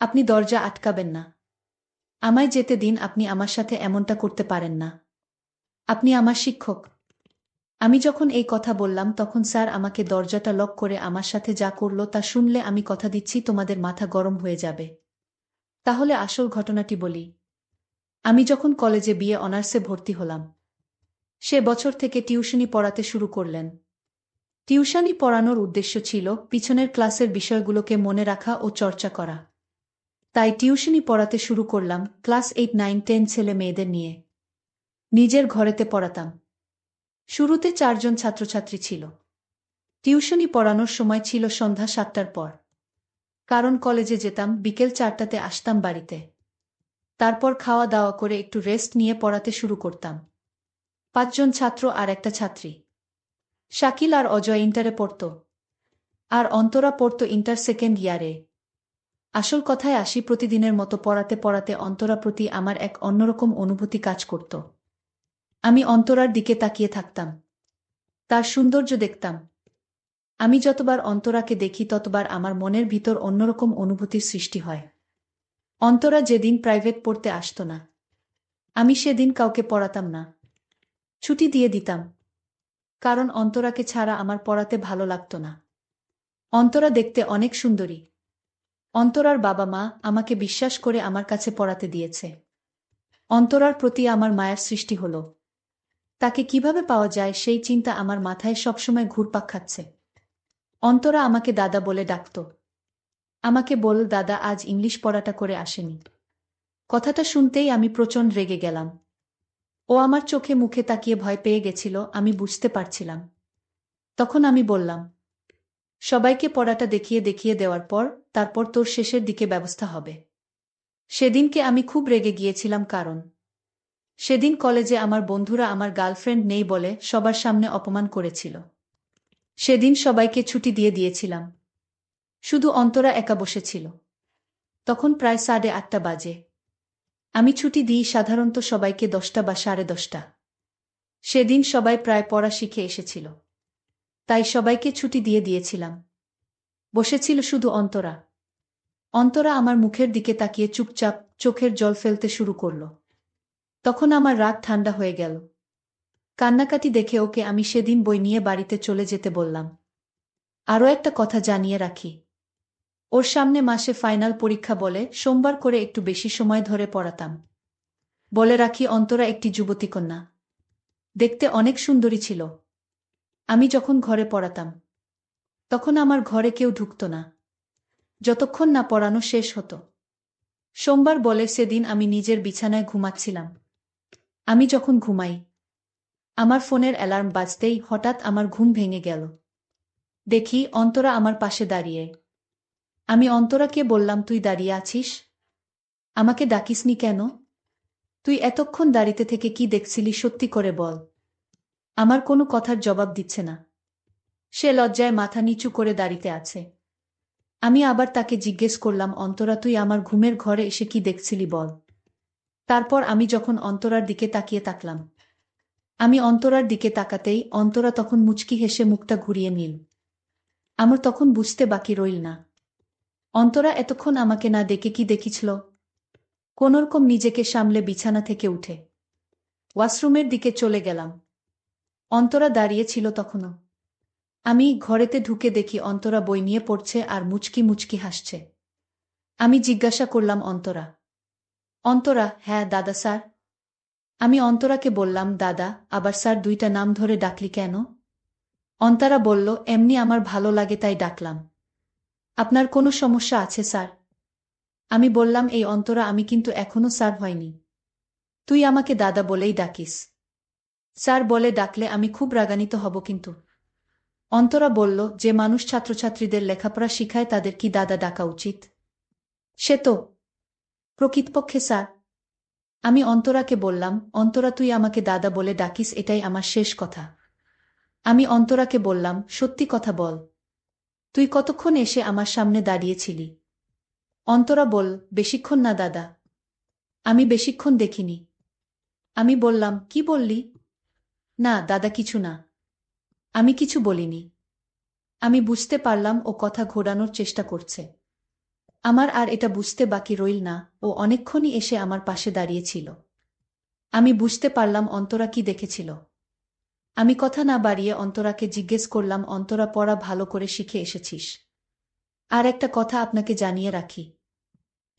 আপনি দরজা আটকাবেন না। আমায় যেতে দিন, আপনি আমার সাথে এমনটা করতে পারেন না। আপনি আমার শিক্ষক। আমি যখন এই কথা বললাম তখন স্যার আমাকে দরজাটা লক করে আমার সাথে যা করল তা শুনলে আমি কথা দিচ্ছি তোমাদের মাথা গরম হয়ে যাবে। তাহলে আসল ঘটনাটি বলি। আমি যখন কলেজে বিএ অনার্সে ভর্তি হলাম, সে বছর থেকে টিউশনি পড়াতে শুরু করলেন। টিউশনি পড়ানোর উদ্দেশ্য ছিল পিছনের ক্লাসের বিষয়গুলোকে মনে রাখা ও চর্চা করা। তাই টিউশনি পড়াতে শুরু করলাম ক্লাস 8, 9, 10 ছেলে মেয়েদের নিয়ে। নিজের ঘরেতে পড়াতাম। শুরুতে 4 জন ছাত্রছাত্রী ছিল। টিউশনি পড়ানোর সময় ছিল সন্ধ্যা 7টার পর। কারণ কলেজে যেতাম, বিকেল 4টাতে আসতাম বাড়িতে। তারপর খাওয়া দাওয়া করে একটু রেস্ট নিয়ে পড়াতে শুরু করতাম। 5 জন ছাত্র আর একটা ছাত্রী। শাকিল আর অজয় ইন্টারে পড়ত। আর অন্তরা পড়ত ইন্টার সেকেন্ড ইয়ারে। আসল কথায় আসি, প্রতিদিনের মতো পড়াতে পড়াতে অন্তরা প্রতি আমার এক অন্যরকম অনুভূতি কাজ করত। আমি অন্তরার দিকে তাকিয়ে থাকতাম। তার সৌন্দর্য দেখতাম। আমি যতবার অন্তরাকে দেখি ততবার আমার মনের ভিতর অন্যরকম অনুভূতির সৃষ্টি হয়। অন্তরা যেদিন প্রাইভেট পড়তে আসত না, আমি সেদিন কাউকে পড়াতাম না। ছুটি দিয়ে দিতাম। কারণ অন্তরাকে ছাড়া আমার পড়াতে ভালো লাগত না। অন্তরা দেখতে অনেক সুন্দরী। অন্তরার বাবা মা আমাকে বিশ্বাস করে আমার কাছে পড়াতে দিয়েছে। অন্তরার প্রতি আমার মায়ার সৃষ্টি হলো। তাকে কিভাবে পাওয়া যায় সেই চিন্তা আমার মাথায় সবসময় ঘুরপাক খাচ্ছে। অন্তরা আমাকে দাদা বলে ডাকত। আমাকে বল, দাদা আজ ইংলিশ পড়াটা করে আসেনি। কথাটা শুনতেই আমি প্রচণ্ড রেগে গেলাম। ও আমার চোখে মুখে তাকিয়ে ভয় পেয়ে গেছিল, আমি বুঝতে পারছিলাম। তখন আমি বললাম, সবাইকে পড়াটা দেখিয়ে দেখিয়ে দেওয়ার পর তারপর তোর শেষের দিকে ব্যবস্থা হবে। সেদিনকে আমি খুব রেগে গিয়েছিলাম, কারণ সেদিন কলেজে আমার বন্ধুরা আমার গার্লফ্রেন্ড নেই বলে সবার সামনে অপমান করেছিল। সেদিন সবাইকে ছুটি দিয়ে দিয়েছিলাম। শুধু অন্তরা একা বসেছিল। তখন প্রায় 8:30 বাজে। আমি ছুটি দিই সাধারণত সবাইকে 10টা বা 10:30। সেদিন সবাই প্রায় পড়া শিখে এসেছিল। তাই সবাইকে ছুটি দিয়ে দিয়েছিলাম। বসেছিল শুধু অন্তরা। অন্তরা আমার মুখের দিকে তাকিয়ে চুপচাপ চোখের জল ফেলতে শুরু করল। তখন আমার রাগ ঠান্ডা হয়ে গেল। কান্নাকাটি দেখে ওকে আমি সেদিন বই নিয়ে বাড়িতে চলে যেতে বললাম। আরও একটা কথা জানিয়ে রাখি, ওর সামনে মাসে ফাইনাল পরীক্ষা বলে সোমবার করে একটু বেশি সময় ধরে পড়াতাম। বলে রাখি, অন্তরা একটি যুবতী কন্যা। দেখতে অনেক সুন্দরী ছিল। আমি যখন ঘরে পড়াতাম তখন আমার ঘরে কেউ ঢুকত না যতক্ষণ না পড়ানো শেষ হতো। সোমবার বলে সেদিন আমি নিজের বিছানায় ঘুমাচ্ছিলাম। আমি যখন ঘুমাই, আমার ফোনের অ্যালার্ম বাজতেই হঠাৎ আমার ঘুম ভেঙে গেল। দেখি অন্তরা আমার পাশে দাঁড়িয়ে। আমি অন্তরাকে বললাম, তুই দাঁড়িয়ে আছিস? আমাকে ডাকিসনি কেন? তুই এতক্ষণ দাঁড়িয়ে থেকে কি দেখছিলি, সত্যি করে বল। আমার কোনো কথার জবাব দিচ্ছে না। সে লজ্জায় মাথা নিচু করে দাঁড়িয়ে আছে। আমি আবার তাকে জিজ্ঞেস করলাম, অন্তরা তুই আমার ঘুমের ঘরে এসে কি দেখছিলি বল। তারপর আমি যখন অন্তরার দিকে তাকিয়ে তাকলাম, আমি অন্তরার দিকে তাকাতেই অন্তরা তখন মুচকি হেসে মুখটা ঘুরিয়ে নিল। আমার তখন বুঝতে বাকি রইল না, অন্তরা এতক্ষণ আমাকে না দেখে কি দেখিছিল। কোনোরকম নিজেকে সামলে বিছানা থেকে উঠে ওয়াশরুমের দিকে চলে গেলাম। অন্তরা দাঁড়িয়ে ছিল তখনও। আমি ঘরেতে ঢুকে দেখি অন্তরা বই নিয়ে পড়ছে আর মুচকি মুচকি হাসছে। আমি জিজ্ঞাসা করলাম, অন্তরা? অন্তরা, হ্যাঁ দাদা স্যার। আমি অন্তরাকে বললাম, দাদা আবার স্যার দুইটা নাম ধরে ডাকলি কেন? অন্তরা বলল, এমনি আমার ভালো লাগে তাই ডাকলাম। আপনার কোনো সমস্যা আছে স্যার? আমি বললাম, এই অন্তরা আমি কিন্তু এখনো স্যার হয়নি। তুই আমাকে দাদা বলেই ডাকিস। স্যার বলে ডাকলে আমি খুব রাগান্বিত হব কিন্তু। অন্তরা বলল, যে মানুষ ছাত্রছাত্রীদের লেখাপড়া শিখায় তাদের কি দাদা ডাকা উচিত? সে তো প্রকৃতপক্ষে স্যার। আমি অন্তরাকে বললাম, অন্তরা তুই আমাকে দাদা বলে ডাকিস, এটাই আমার শেষ কথা। আমি অন্তরাকে বললাম, সত্যি কথা বল, তুই কতক্ষণ এসে আমার সামনে দাঁড়িয়েছিলি? অন্তরা বল, বেশিক্ষণ না দাদা। আমি বেশিক্ষণ দেখিনি। আমি বললাম, কি বললি? না দাদা, কিছু না। আমি কিছু বলিনি। আমি বুঝতে পারলাম ও কথা ঘোরানোর চেষ্টা করছে। আমার আর এটা বুঝতে বাকি রইল না, ও অনেকক্ষণই এসে আমার পাশে দাঁড়িয়েছিল। আমি বুঝতে পারলাম অন্তরা কি দেখেছিল। আমি কথা না বাড়িয়ে অন্তরাকে জিজ্ঞেস করলাম, অন্তরা, পড়া ভালো করে শিখে এসেছিস? আর একটা কথা আপনাকে জানিয়ে রাখি,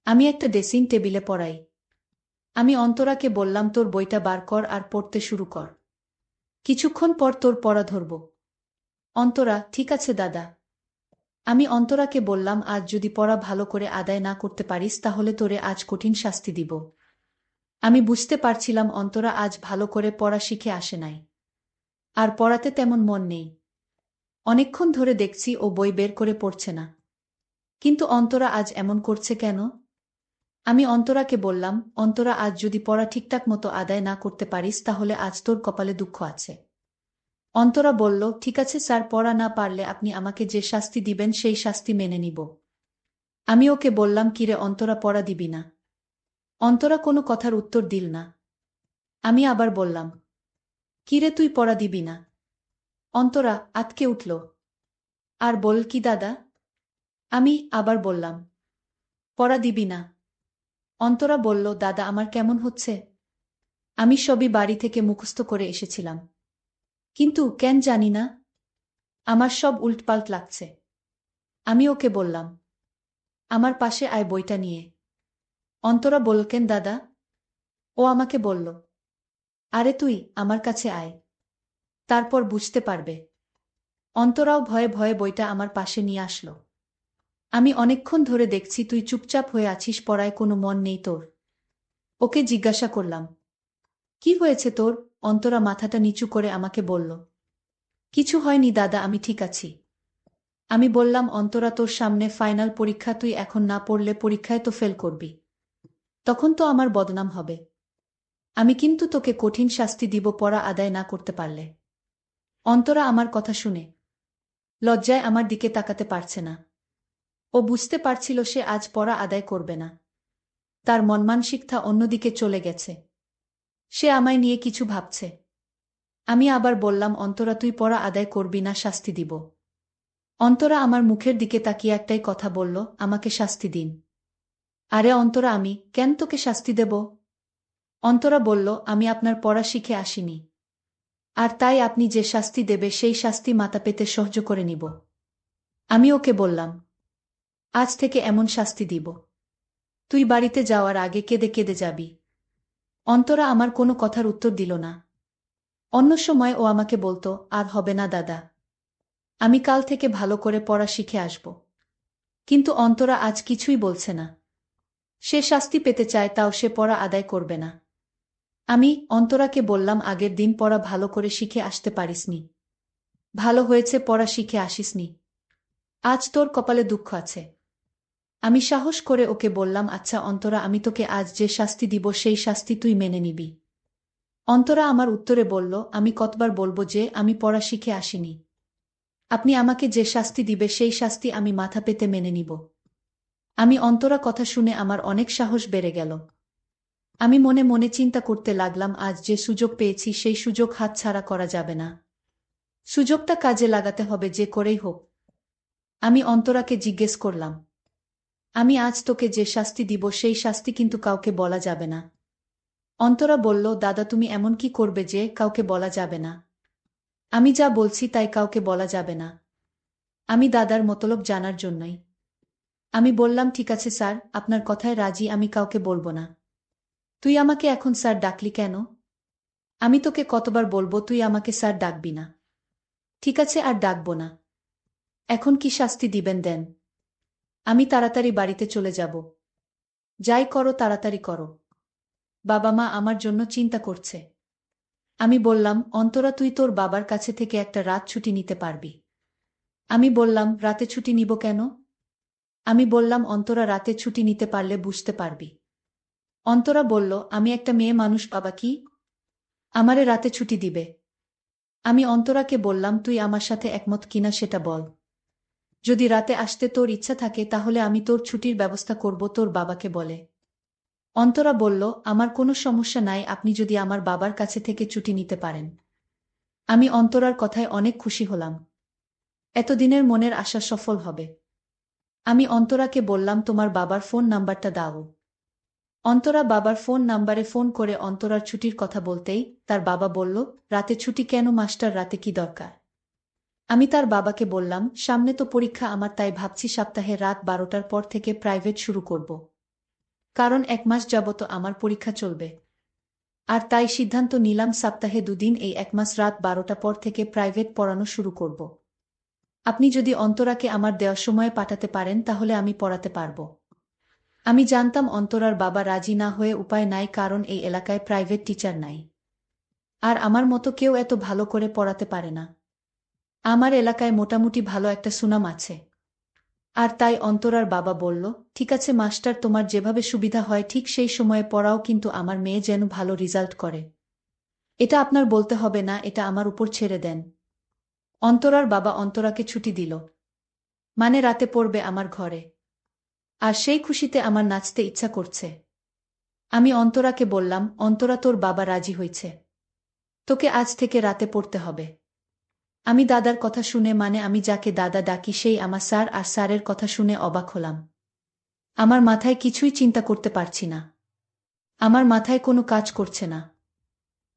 আমি একটা ড্রেসিং টেবিলে পড়াই। আমি অন্তরাকে বললাম, তোর বইটা বার কর আর পড়তে শুরু কর। কিছুক্ষণ পর তোর পড়া ধরব। অন্তরা, ঠিক আছে দাদা। আমি অন্তরাকে বললাম, আজ যদি পড়া ভালো করে আদায় না করতে পারিস তাহলে তোরে আজ কঠিন শাস্তি দিব। আমি বুঝতে পারছিলাম অন্তরা আজ ভালো করে পড়া শিখে আসে নাই, আর পড়াতে তেমন মন নেই। অনেকক্ষণ ধরে দেখছি ও বই বের করে পড়ছে না, কিন্তু অন্তরা আজ এমন করছে কেন? আমি অন্তরাকে বললাম, অন্তরা, আজ যদি পড়া ঠিকঠাক মতো আদায় না করতে পারিস তাহলে আজ তোর কপালে দুঃখ আছে। অন্তরা বলল, ঠিক আছে স্যার, পড়া না পারলে আপনি আমাকে যে শাস্তি দিবেন সেই শাস্তি মেনে নিব। আমি ওকে বললাম, কিরে অন্তরা, পড়া দিবি না? অন্তরা কোনো কথার উত্তর দিল না। আমি আবার বললাম, কিরে তুই পড়া দিবি না? অন্তরা আঁতকে উঠল আর বল, কি দাদা? আমি আবার বললাম, পড়া দিবি না? অন্তরা বলল, দাদা, আমার কেমন হচ্ছে? আমি সবই বাড়ি থেকে মুখস্থ করে এসেছিলাম, কিন্তু কেন জানি না, আমার সব উল্টপাল্ট লাগছে। আমি ওকে বললাম, আমার পাশে আয় বইটা নিয়ে। অন্তরা বলল, কেন দাদা? ও আমাকে বলল, আরে তুই আমার কাছে আয়, তারপর বুঝতে পারবে। অন্তরাও ভয়ে ভয়ে বইটা আমার পাশে নিয়ে আসলো। আমি অনেকক্ষণ ধরে দেখছি তুই চুপচাপ হয়ে আছিস, পড়ায় কোনো মন নেই তোর। ওকে জিজ্ঞাসা করলাম, কি হয়েছে তোর? অন্তরা মাথাটা নিচু করে আমাকে বলল, কিছু হয়নি দাদা, আমি ঠিক আছি। আমি বললাম, অন্তরা, তোর সামনে ফাইনাল পরীক্ষা, তুই এখন না পড়লে পরীক্ষায় তো ফেল করবি, তখন তো আমার বদনাম হবে। আমি কিন্তু তোকে কঠিন শাস্তি দিব পড়া আদায় না করতে পারলে। অন্তরা আমার কথা শুনে লজ্জায় আমার দিকে তাকাতে পারছে না। ও বুঝতে পারছিল সে আজ পড়া আদায় করবে না। তার মনমানসিকতা অন্যদিকে চলে গেছে। সে আমায় নিয়ে কিছু ভাবছে। আমি আবার বললাম, অন্তরা, তুই পড়া আদায় করবি না, শাস্তি দিব। অন্তরা আমার মুখের দিকে তাকিয়ে একটাই কথা বলল, আমাকে শাস্তি দিন। আরে অন্তরা, আমি কেন তোকে শাস্তি দেব? অন্তরা বলল, আমি আপনার পড়া শিখে আসিনি, আর তাই আপনি যে শাস্তি দেবে সেই শাস্তি মাথা পেতে সহ্য করে নিব। আমি ওকে বললাম, আজ থেকে এমন শাস্তি দিব, তুই বাড়িতে যাওয়ার আগে কেঁদে কেঁদে যাবি। অন্তরা আমার কোনো কথার উত্তর দিল না। অন্য সময় ও আমাকে বলতো, আর হবে না দাদা, আমি কাল থেকে ভালো করে পড়া শিখে আসব। কিন্তু অন্তরা আজ কিছুই বলছে না। সে শাস্তি পেতে চায়, তাও সে পড়া আদায় করবে না। আমি অন্তরাকে বললাম, আগের দিন পড়া ভালো করে শিখে আসতে পারিসনি, ভালো হয়েছে পড়া শিখে আসিসনি, আজ তোর কপালে দুঃখ আছে। আমি সাহস করে ওকে বললাম, আচ্ছা অন্তরা, আমি তোকে আজ যে শাস্তি দিব সেই শাস্তি তুই মেনে নিবি। অন্তরা আমার উত্তরে বলল, আমি কতবার বলবো যে আমি পড়া শিখে আসিনি? আপনি আমাকে যে শাস্তি দিবে সেই শাস্তি আমি মাথা পেতে মেনে নিব। আমি অন্তরা কথা শুনে আমার অনেক সাহস বেড়ে গেল। আমি মনে মনে চিন্তা করতে লাগলাম, আজ যে সুযোগ পেয়েছি সেই সুযোগ হাতছাড়া করা যাবে না। সুযোগটা কাজে লাগাতে হবে যে করেই হোক। আমি অন্তরাকে জিজ্ঞেস করলাম, আমি আজ তোকে যে শাস্তি দিব সেই শাস্তি কিন্তু কাউকে বলা যাবে না। অন্তরা বলল, দাদা, তুমি এমন কি করবে যে কাউকে বলা যাবে না? আমি যা বলছি তাই কাউকে বলা যাবে না। আমি দাদার মতলব জানার জন্যই। আমি বললাম, ঠিক আছে স্যার, আপনার কথায় রাজি, আমি কাউকে বলবো না। তুই আমাকে এখন স্যার ডাকলি কেন? আমি তোকে কতবার বলবো তুই আমাকে স্যার ডাকবি না? ঠিক আছে, আর ডাকবো না। এখন কি শাস্তি দিবেন দেন। আমি তাড়াতাড়ি বাড়িতে চলে যাব। যাই করো তাড়াতাড়ি করো, বাবা মা আমার জন্য চিন্তা করছে। আমি বললাম, অন্তরা, তুই তোর বাবার কাছে থেকে একটা রাত ছুটি নিতে পারবি। আমি বললাম, রাতে ছুটি নিব কেন? আমি বললাম, অন্তরা, রাতে ছুটি নিতে পারলে বুঝতে পারবি। অন্তরা বলল, আমি একটা মেয়ে মানুষ, বাবা কি আমারে রাতে ছুটি দিবে? আমি অন্তরাকে বললাম, তুই আমার সাথে একমত কিনা সেটা বল। যদি রাতে আসতে তোর ইচ্ছা থাকে তাহলে আমি তোর ছুটির ব্যবস্থা করব, তোর বাবাকে বলে। অন্তরা বলল, আমার কোনো সমস্যা নাই, আপনি যদি আমার বাবার কাছে থেকে ছুটি নিতে পারেন। আমি অন্তরার কথায় অনেক খুশি হলাম। এতদিনের মনের আশা সফল হবে। আমি অন্তরাকে বললাম তোমার বাবার ফোন নাম্বারটা দাও। অন্তরা বাবার ফোন নাম্বারে ফোন করে অন্তরার ছুটির কথা বলতেই তার বাবা বলল, রাতে ছুটি কেন মাস্টার, রাতে কি দরকার? আমি তার বাবাকে বললাম, সামনে তো পরীক্ষা আমার, তাই ভাবছি সপ্তাহে রাত 12টার পর থেকে প্রাইভেট শুরু করব। কারণ 1 মাস যাবত আমার পরীক্ষা চলবে। আর তাই সিদ্ধান্ত নিলাম সপ্তাহে 2 দিন এই 1 মাস রাত 12টা পর থেকে প্রাইভেট পড়ানো শুরু করব। আপনি যদি অন্তরাকে আমার দেওয়ার সময়ে পাঠাতে পারেন তাহলে আমি পড়াতে পারব। আমি জানতাম অন্তরার বাবা রাজি না হয়ে উপায় নাই, কারণ এই এলাকায় প্রাইভেট টিচার নাই। আর আমার মতো কেউ এত ভালো করে পড়াতে পারে না। আমার এলাকায় মোটামুটি ভালো একটা সুনাম আছে। আর তাই অন্তরার বাবা বলল, ঠিক আছে মাস্টার, তোমার যেভাবে সুবিধা হয় ঠিক সেই সময়ে পড়াও, কিন্তু আমার মেয়ে যেন ভালো রেজাল্ট করে। এটা আপনার বলতে হবে না, এটা আমার উপর ছেড়ে দেন। অন্তরার বাবা অন্তরাকে ছুটি দিল। মানে রাতে পড়বে আমার ঘরে। আর সেই খুশিতে আমার নাচতে ইচ্ছা করছে। আমি অন্তরাকে বললাম, অন্তরা, তোর বাবা রাজি হয়েছে। তোকে আজ থেকে রাতে পড়তে হবে। আমি দাদার কথা শুনে, মানে আমি যাকে দাদা ডাকি, সেই আমার স্যার, আর স্যারের কথা শুনে অবাক হলাম। আমার মাথায় কিছুই চিন্তা করতে পারছি না। আমার মাথায় কোনো কাজ করছে না।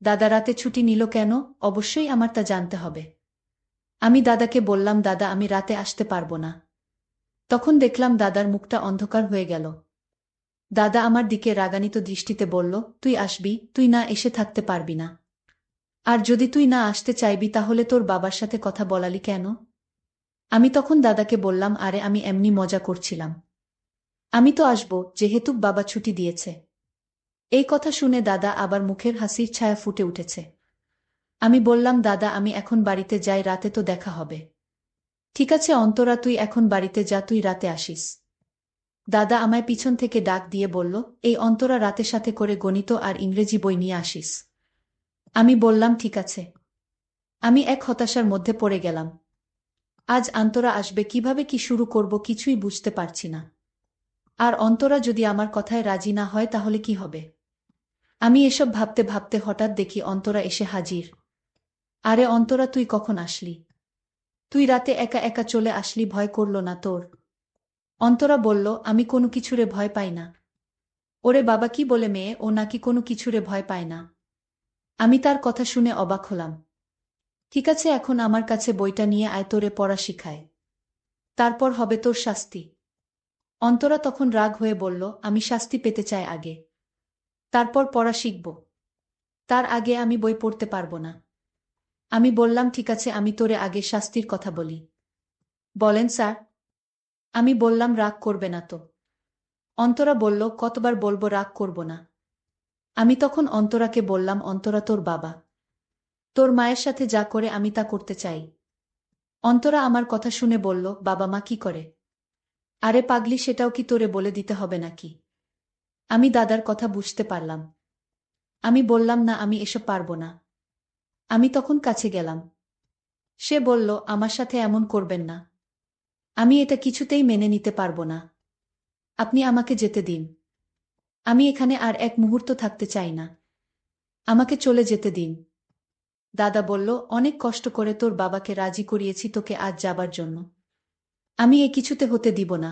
দাদা রাতে ছুটি নিল কেন? অবশ্যই আমার তা জানতে হবে। আমি দাদাকে বললাম, দাদা আমি রাতে আসতে পারবো না। তখন দেখলাম দাদার মুখটা অন্ধকার হয়ে গেল। দাদা আমার দিকে রাগান্বিত দৃষ্টিতে বলল, তুই আসবি, তুই না এসে থাকতে পারবি না। আর যদি তুই না আসতে চাইবি তাহলে তোর বাবার সাথে কথা বলালি কেন? আমি তখন দাদাকে বললাম, আরে আমি এমনি মজা করছিলাম। আমি তো আসবো, যেহেতু বাবা ছুটি দিয়েছে। এই কথা শুনে দাদা আবার মুখের হাসির ছায়া ফুটে উঠেছে। আমি বললাম, দাদা আমি এখন বাড়িতে যাই, রাতে তো দেখা হবে। ঠিক আছে অন্তরা, তুই এখন বাড়িতে যা, তুই রাতে আসিস। দাদা আমায় পিছন থেকে ডাক দিয়ে বলল, এই অন্তরা রাতের সাথে করে গণিত আর ইংরেজি বই নিয়ে আসিস। আমি বললাম, ঠিক আছে। আমি এক হতাশার মধ্যে পড়ে গেলাম। আজ অন্তরা আসবে কিভাবে, কি শুরু করব কিছুই বুঝতে পারছি না। আর অন্তরা যদি আমার কথায় রাজি না হয় তাহলে কি হবে? আমি এসব ভাবতে ভাবতে হঠাৎ দেখি অন্তরা এসে হাজির। আরে অন্তরা, তুই কখন আসলি? তুই রাতে একা একা চলে আসলি, ভয় করলো না তোর? অন্তরা বলল, আমি কোনো কিছুরে ভয় পাই না। ওরে বাবা, কি বলে মেয়ে, ও নাকি কোনো কিছুরে ভয় পায় না? আমি তার কথা শুনে অবাক হলাম। ঠিক আছে, এখন আমার কাছে বইটা নিয়ে আয়, তোরে পড়া শিখায়। তারপর হবে তোর শাস্তি। অন্তরা তখন রাগ হয়ে বলল, আমি শাস্তি পেতে চাই আগে, তারপর পড়া শিখব। তার আগে আমি বই পড়তে পারবো না। আমি বললাম, ঠিক আছে, আমি তোরে আগে শাস্তির কথা বলি। বলেন স্যার। আমি বললাম, রাগ করবে না তো? অন্তরা বলল, কতবার বলবো রাগ করব না? আমি তখন অন্তরাকে বললাম, অন্তরা, তোর বাবা তোর মায়ের সাথে যা করে আমি তা করতে চাই। অন্তরা আমার কথা শুনে বলল, বাবা মা কি করে? আরে পাগলি, সেটাও কি তোরে বলে দিতে হবে নাকি? আমি দাদার কথা বুঝতে পারলাম। আমি বললাম, না আমি এসব পারবো না। আমি তখন কাছে গেলাম। সে বলল, আমার সাথে এমন করবেন না। আমি এটা কিছুতেই মেনে নিতে পারবো না। আপনি আমাকে যেতে দিন। আমি এখানে আর এক মুহূর্ত থাকতে চাই না। আমাকে চলে যেতে দিন। দাদা বলল, অনেক কষ্ট করে তোর বাবাকে রাজি করিয়েছি তোকে আজ যাবার জন্য। আমি এ কিছুতে হতে দিব না।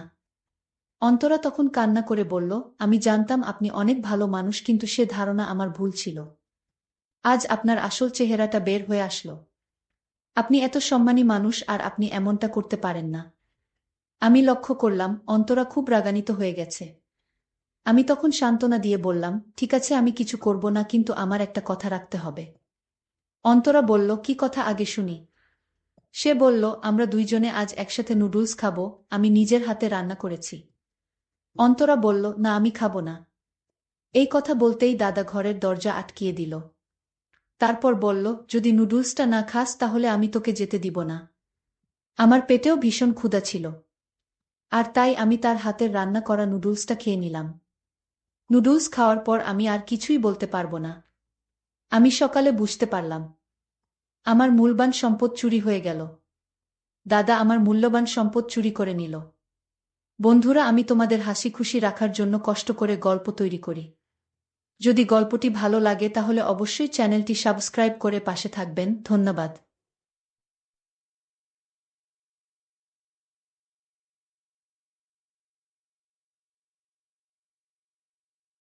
অন্তরা তখন কান্না করে বলল, আমি জানতাম আপনি অনেক ভালো মানুষ, কিন্তু সে ধারণা আমার ভুল ছিল। আজ আপনার আসল চেহারাটা বের হয়ে আসলো। আপনি এত সম্মানী মানুষ, আর আপনি এমনটা করতে পারেন না। আমি লক্ষ্য করলাম অন্তরা খুব রাগান্বিত হয়ে গেছে। আমি তখন সান্ত্বনা দিয়ে বললাম, ঠিক আছে আমি কিছু করব না, কিন্তু আমার একটা কথা রাখতে হবে। অন্তরা বলল, কি কথা আগে শুনি। সে বলল, আমরা দুইজনে আজ একসাথে নুডলস খাবো, আমি নিজের হাতে রান্না করেছি। অন্তরা বলল, না আমি খাবো না। এই কথা বলতেই দাদা ঘরের দরজা আটকিয়ে দিল। তারপর বলল, যদি নুডলসটা না খাস তাহলে আমি তোকে যেতে দিব না। আমার পেটেও ভীষণ ক্ষুধা ছিল। আর তাই আমি তার হাতের রান্না করা নুডলসটা খেয়ে নিলাম। নুডলস খাওয়ার পর আমি আর কিছুই বলতে পারবো না। আমি সকালে বুঝতে পারলাম আমার মূল্যবান সম্পদ চুরি হয়ে গেল। দাদা আমার মূল্যবান সম্পদ চুরি করে নিল। বন্ধুরা, আমি তোমাদের হাসি খুশি রাখার জন্য কষ্ট করে গল্প তৈরি করি। যদি গল্পটি ভালো লাগে তাহলে অবশ্যই চ্যানেলটি সাবস্ক্রাইব করে পাশে থাকবেন। ধন্যবাদ।